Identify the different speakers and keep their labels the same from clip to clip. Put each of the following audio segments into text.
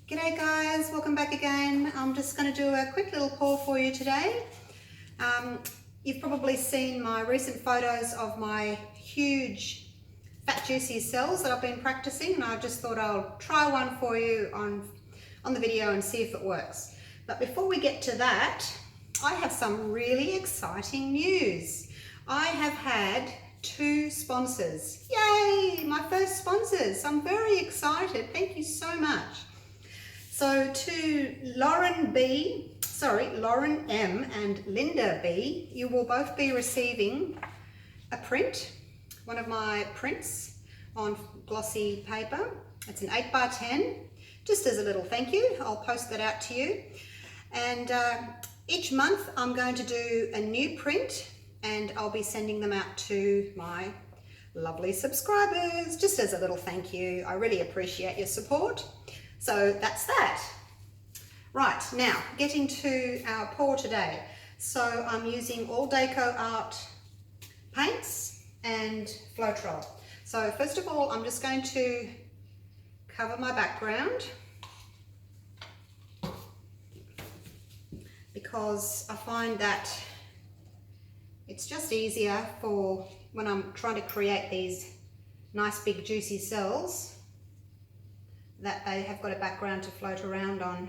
Speaker 1: G'day guys, welcome back again. I'm just going to do a quick little pour for you today. You've probably seen my recent photos of my huge fat juicy cells that I've been practicing, and I just thought I'll try one for you on the video and see if it works. But before we get to that, I have some really exciting news. I have had 2 sponsors. Yay! My first sponsors. I'm very excited. Thank you so much. So to Lauren M and Linda B, you will both be receiving a print, one of my prints on glossy paper. It's an 8x10, just as a little thank you. I'll post that out to you. And each month I'm going to do a new print and I'll be sending them out to my lovely subscribers, just as a little thank you. I really appreciate your support. So that's that. Right, now getting to our pour today. So I'm using all DecoArt paints and Floetrol. So first of all, I'm just going to cover my background because I find that it's just easier for when I'm trying to create these nice big juicy cells that they have got a background to float around on.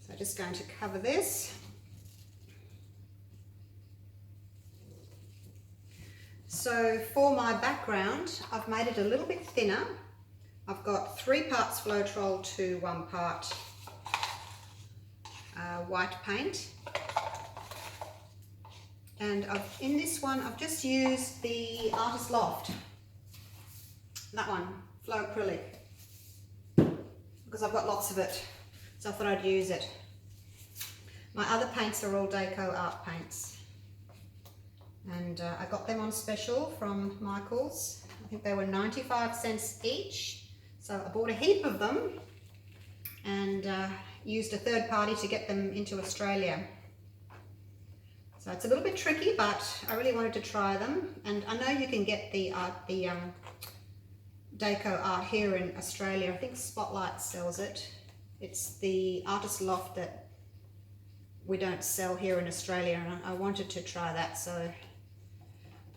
Speaker 1: So just going to cover this. So for my background, I've made it a little bit thinner. I've got 3 parts Floetrol to 1 part white paint. And in this one, I've just used the Artist Loft. That one, Flow Acrylic, because I've got lots of it, so I thought I'd use it. My other paints are all DecoArt paints, and I got them on special from Michael's. I think they were 95 cents each, so I bought a heap of them and used a third party to get them into Australia. So it's a little bit tricky, but I really wanted to try them, and I know you can get the DecoArt here in Australia. I think Spotlight sells it. It's the Artist Loft that we don't sell here in Australia, and I wanted to try that, so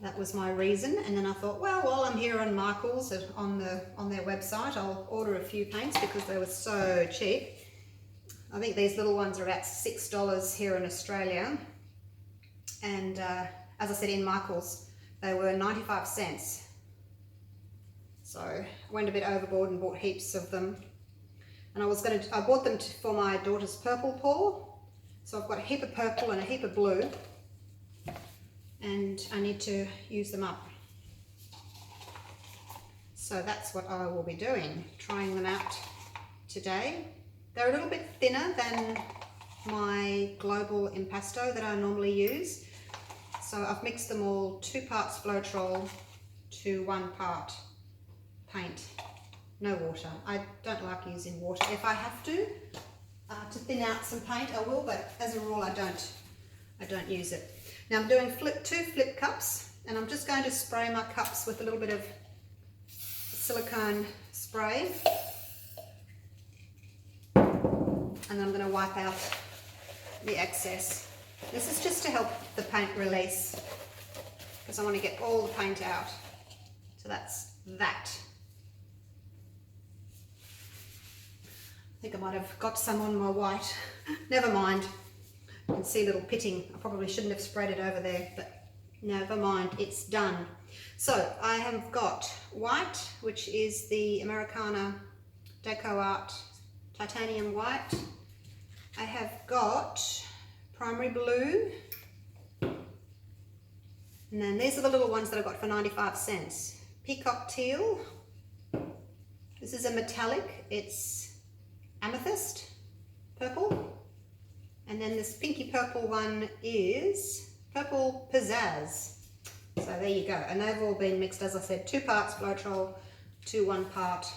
Speaker 1: that was my reason. And then I thought, well, while I'm here on Michael's on their website, I'll order a few paints because they were so cheap. I think these little ones are about $6 here in Australia, and as I said, in Michael's they were 95 cents. So I went a bit overboard and bought heaps of them. And I bought them for my daughter's purple pour. So I've got a heap of purple and a heap of blue. And I need to use them up. So that's what I will be doing, trying them out today. They're a little bit thinner than my global impasto that I normally use. So I've mixed them all, 2 parts Floetrol to 1 part paint, no water. I don't like using water. If I have to thin out some paint, I will, but as a rule I don't use it. Now I'm doing 2 flip cups, and I'm just going to spray my cups with a little bit of silicone spray, and then I'm going to wipe out the excess. This is just to help the paint release, because I want to get all the paint out. So that's that. I think I might have got some on my white. Never mind. You can see a little pitting. I probably shouldn't have spread it over there, but never mind, it's done. So I have got white, which is the Americana DecoArt Titanium White. I have got primary blue. And then these are the little ones that I got for 95 cents. Peacock teal. This is a metallic. It's amethyst purple, and then this pinky purple one is purple pizzazz. So there you go, and they've all been mixed, as I said, 2 parts Floetrol to 1 part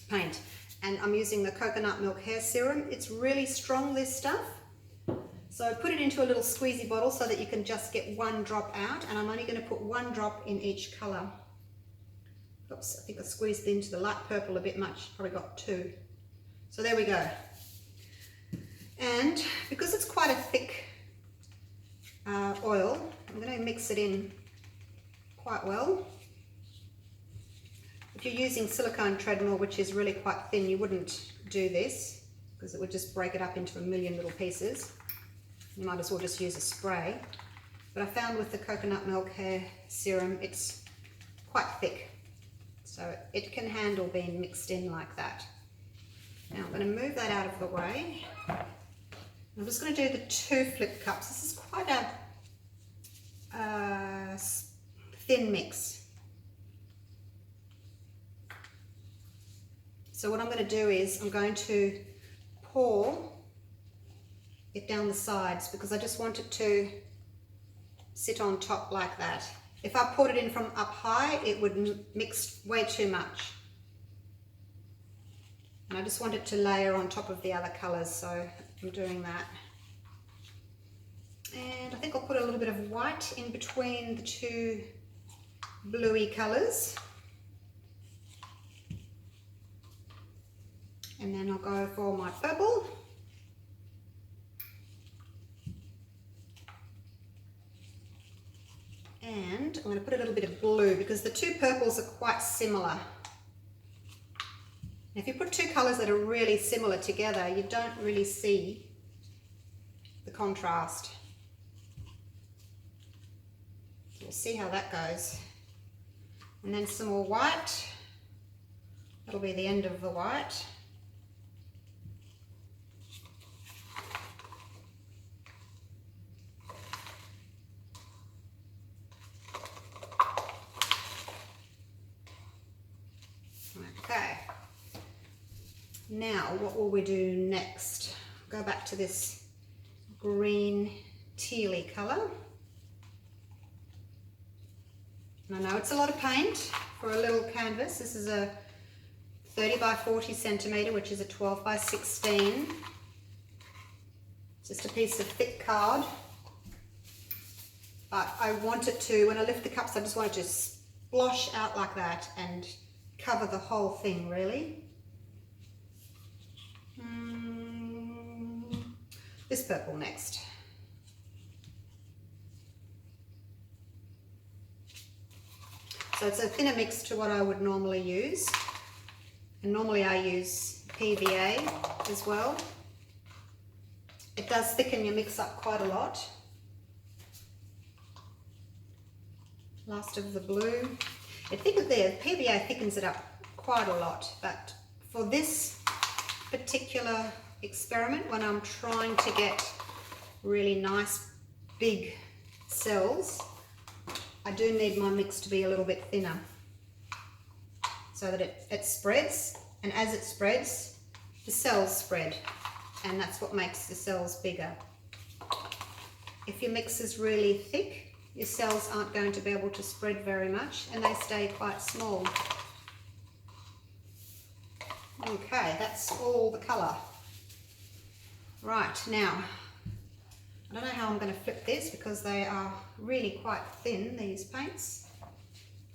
Speaker 1: paint. And I'm using the coconut milk hair serum. It's really strong, this stuff, so put it into a little squeezy bottle so that you can just get 1 drop out, and I'm only going to put 1 drop in each colour. Oops, I think I squeezed into the light purple a bit much, probably got 2. So there we go. And because it's quite a thick oil, I'm going to mix it in quite well. If you're using silicone treadmill, which is really quite thin, you wouldn't do this because it would just break it up into a million little pieces. You might as well just use a spray. But I found with the coconut milk hair serum, it's quite thick. So it can handle being mixed in like that. Now I'm going to move that out of the way. I'm just going to do the 2 flip cups. This is quite a thin mix. So what I'm going to do is I'm going to pour it down the sides because I just want it to sit on top like that. If I poured it in from up high, it would mix way too much. And I just want it to layer on top of the other colours, so I'm doing that. And I think I'll put a little bit of white in between the 2 bluey colours. And then I'll go for my purple. And I'm going to put a little bit of blue because the 2 purples are quite similar. If you put 2 colours that are really similar together, you don't really see the contrast. So we'll see how that goes. And then some more white. That'll be the end of the white. Okay. Now, what will we do next? Go back to this green tealy colour. And I know it's a lot of paint for a little canvas. This is a 30 by 40 centimetre, which is a 12 by 16. Just a piece of thick card. But I want it to, when I lift the cups, I just want it to splosh out like that and cover the whole thing, really. This purple next. So it's a thinner mix to what I would normally use. And normally I use PVA as well. It does thicken your mix up quite a lot. Last of the blue. PVA thickens it up quite a lot, but for this particular experiment, when I'm trying to get really nice big cells, I do need my mix to be a little bit thinner so that it spreads, and as it spreads, the cells spread, and that's what makes the cells bigger. If your mix is really thick, your cells aren't going to be able to spread very much and they stay quite small. Okay, that's all the colour. Right, now, I don't know how I'm going to flip this because they are really quite thin, these paints.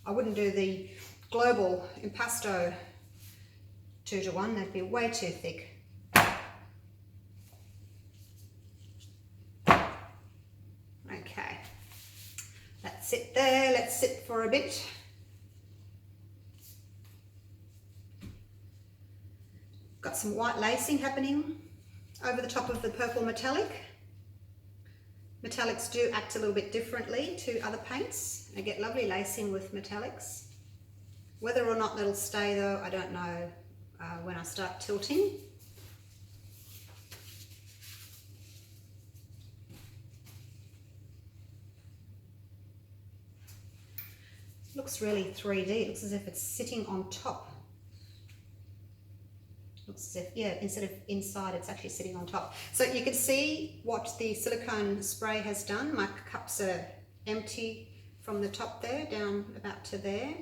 Speaker 1: I wouldn't do the global impasto 2-to-1, they'd be way too thick. Okay, let's sit there, let's sit for a bit. Got some white lacing happening over the top of the purple metallic. Metallics do act a little bit differently to other paints. I get lovely lacing with metallics. Whether or not that'll stay though, I don't know when I start tilting. Looks really 3D, looks as if it's sitting on top. Looks as if, yeah, instead of inside, it's actually sitting on top. So you can see what the silicone spray has done. My cups are empty from the top there down about to there.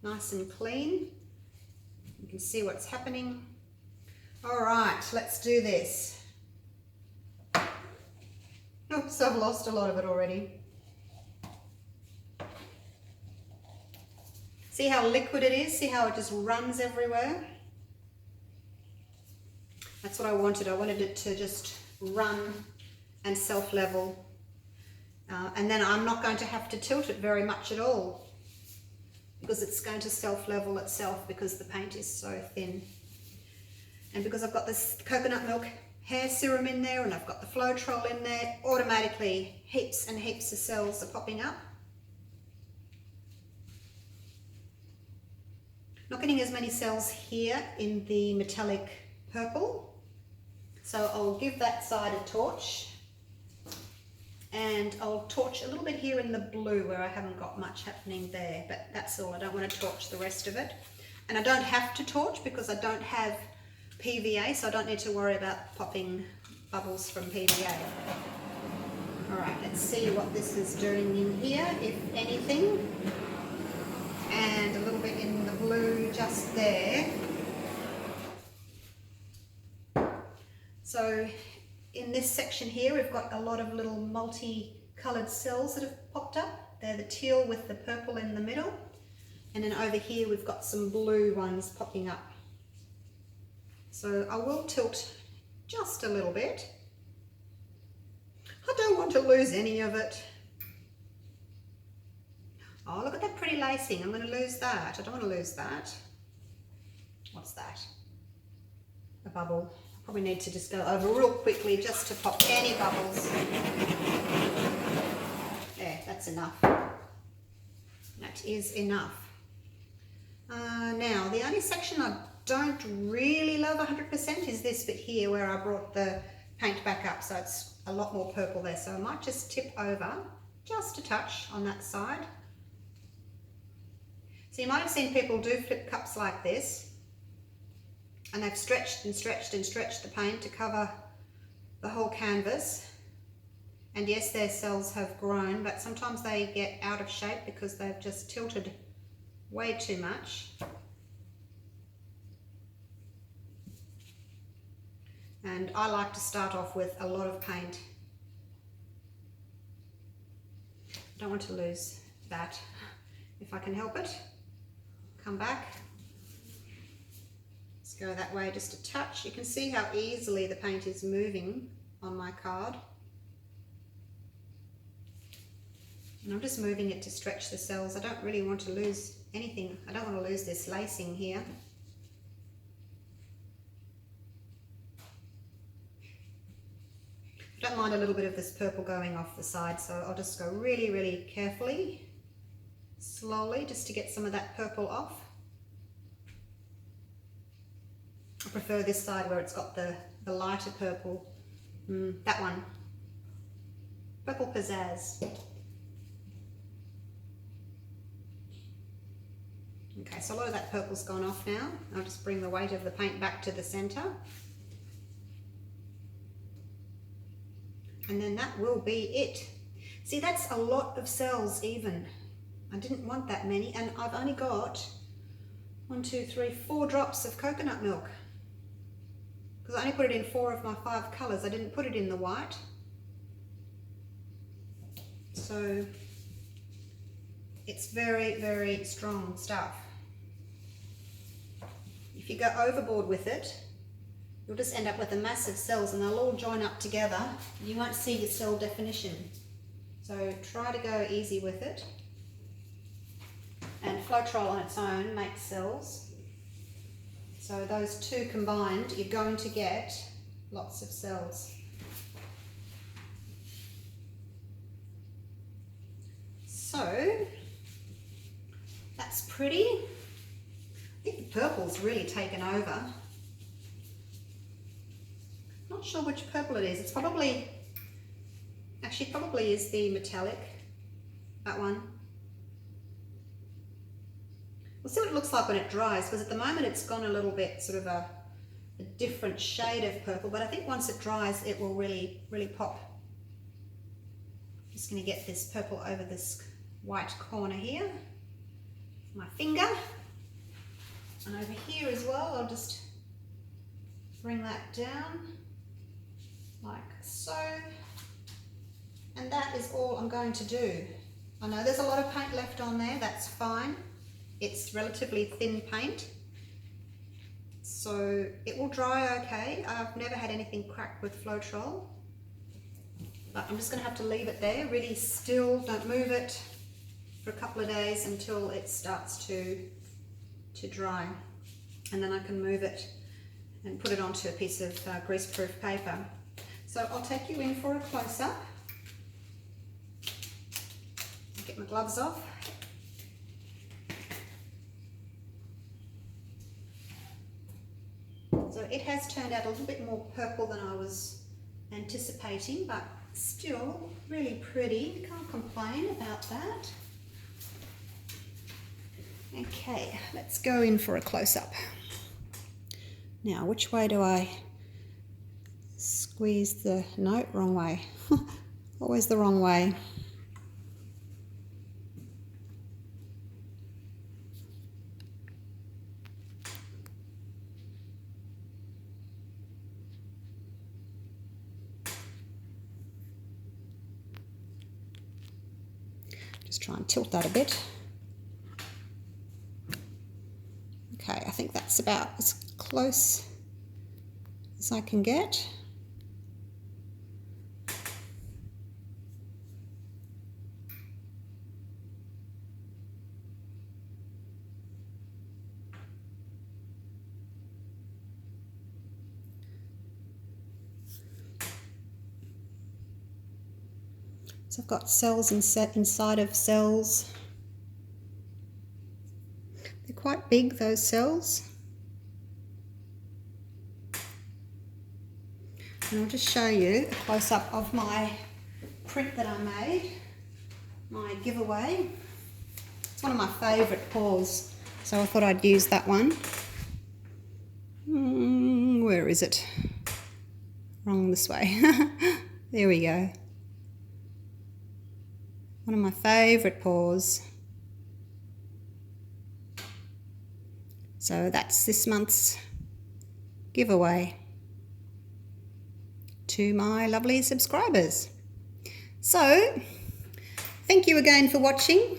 Speaker 1: Nice and clean. You can see what's happening. All right, let's do this. Oops, I've lost a lot of it already. See how liquid it is? See how it just runs everywhere? That's what I wanted. I wanted it to just run and self-level. And then I'm not going to have to tilt it very much at all, because it's going to self-level itself because the paint is so thin. And because I've got this coconut milk hair serum in there and I've got the Floetrol in there, automatically heaps and heaps of cells are popping up. Not getting as many cells here in the metallic purple. So I'll give that side a torch. And I'll torch a little bit here in the blue where I haven't got much happening there, but that's all. I don't want to torch the rest of it. And I don't have to torch because I don't have PVA, so I don't need to worry about popping bubbles from PVA. All right, let's see what this is doing in here, if anything. And a little bit in the blue just there. So in this section here, we've got a lot of little multi-coloured cells that have popped up. They're the teal with the purple in the middle. And then over here, we've got some blue ones popping up. So I will tilt just a little bit. I don't want to lose any of it. Oh, look at that pretty lacing. I'm going to lose that. I don't want to lose that. What's that? A bubble. Probably need to just go over real quickly just to pop any bubbles. There, that's enough. That is enough. Now, the only section I don't really love 100% is this bit here where I brought the paint back up, so it's a lot more purple there. So I might just tip over just a touch on that side. So you might have seen people do flip cups like this, and they've stretched and stretched and stretched the paint to cover the whole canvas. And yes, their cells have grown, but sometimes they get out of shape because they've just tilted way too much. And I like to start off with a lot of paint. I don't want to lose that if I can help it. Come back. Let's go that way just a touch. You can see how easily the paint is moving on my card. And I'm just moving it to stretch the cells. I don't really want to lose anything. I don't want to lose this lacing here. I don't mind a little bit of this purple going off the side, so I'll just go really, really carefully, slowly, just to get some of that purple off. I prefer this side where it's got the lighter purple. That one. Purple pizzazz. Okay, so a lot of that purple's gone off now. I'll just bring the weight of the paint back to the center. And then that will be it. See, that's a lot of cells even. I didn't want that many, and I've only got 1, 2, 3, 4 drops of coconut milk. Because I only put it in 4 of my 5 colours. I didn't put it in the white. So it's very, very strong stuff. If you go overboard with it, you'll just end up with a massive cells and they'll all join up together. You won't see your cell definition. So try to go easy with it. And Floetrol on its own makes cells. So those two combined, you're going to get lots of cells. So that's pretty. I think the purple's really taken over. Not sure which purple it is. It's probably, actually probably is the metallic, that one. We'll see what it looks like when it dries, because at the moment it's gone a little bit sort of a different shade of purple, but I think once it dries it will really, really pop. Just going to get this purple over this white corner here. My finger. And over here as well, I'll just bring that down. Like so, and that is all I'm going to do. I know there's a lot of paint left on there, that's fine. It's relatively thin paint, so it will dry okay. I've never had anything crack with Floetrol, but I'm just going to have to leave it there really still, don't move it, for a couple of days until it starts to dry, and then I can move it and put it onto a piece of greaseproof paper. So I'll take you in for a close-up. Get my gloves off. So it has turned out a little bit more purple than I was anticipating, but still really pretty. Can't complain about that. Okay, let's go in for a close-up. Now, which way do I squeeze the... No, wrong way. Always the wrong way. Just try and tilt that a bit. Okay, I think that's about as close as I can get. So I've got cells inside of cells. They're quite big, those cells. And I'll just show you a close-up of my print that I made, my giveaway. It's one of my favourite paws, so I thought I'd use that one. Where is it? Wrong this way. There we go. One of my favourite paws. So that's this month's giveaway to my lovely subscribers. So, thank you again for watching.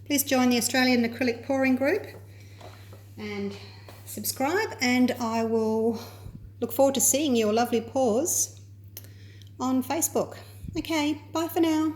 Speaker 1: Please join the Australian Acrylic Pouring Group and subscribe, and I will look forward to seeing your lovely paws on Facebook. Okay, bye for now.